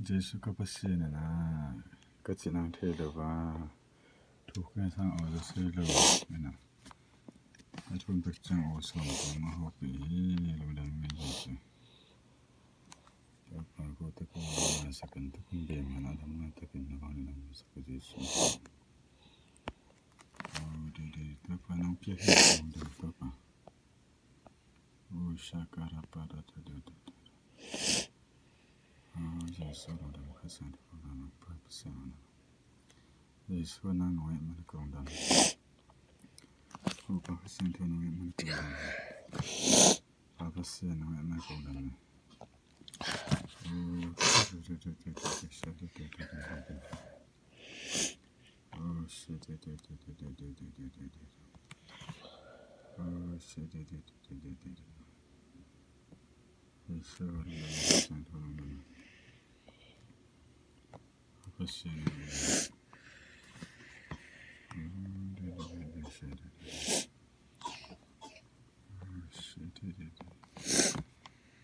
Jesu ka pasien na ka chinang the lo ba thu ka sang o the se lo na a thun pe chang o so ma ho pi lo dang me ji ya pa ko te ko na sa kan te kun be ma na dam na te kin na ba ni na sa ka Jesu o de te pa nang pye he de to pa o shakara pa da da da Jesu lo dang ka san ko na pa sa na Jesu na no e man ko dang o pa san to no e man ko dang pa sa no e man ko dang Oh shit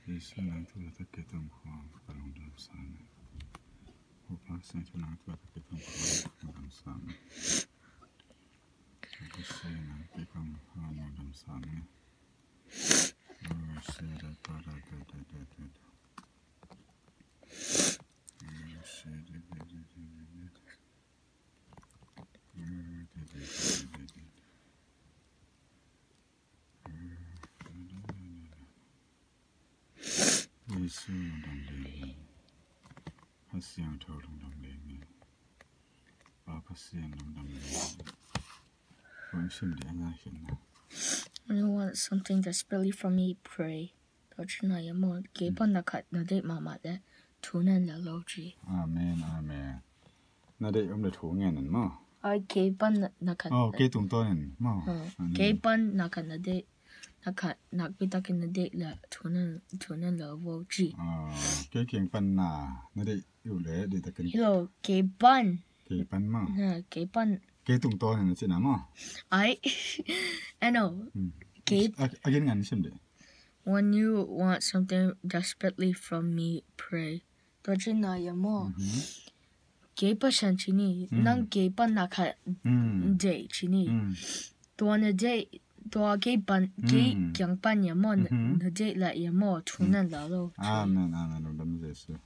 Yesu nang tu ta ke tong kho parang dam san ho pa san tu nang tu ta ke tong kho dam san ho se nang ke tong kho dam san ho se da pa da da ho se Yesu dam le Pasien thâu dam le ba pasien dam le Wang sim de nga hin na I want something desperately from me, pray. Don't you know you're more keep on the cut the date mama there. Tune in the logi. Amen amen na de le thu nge nan ma I keep on the cut. Oh ke tung to nen ma Keep on the cut the date. The cut not be stuck in the date la tune in the logi. Ke king pan na de yu le de ta kan Hello, keep on. ke pan ma Keep on. ke tung to nen sin na ma I know. Keep again ngan sim de when you want something desperately from me, pray. Don't you know you're more? Keep a chini. Nang keep on the cut day chini. Do on a day. Do a keep on keep young pan your mon the date like your more tune and lalo. Amen amen dam Jesu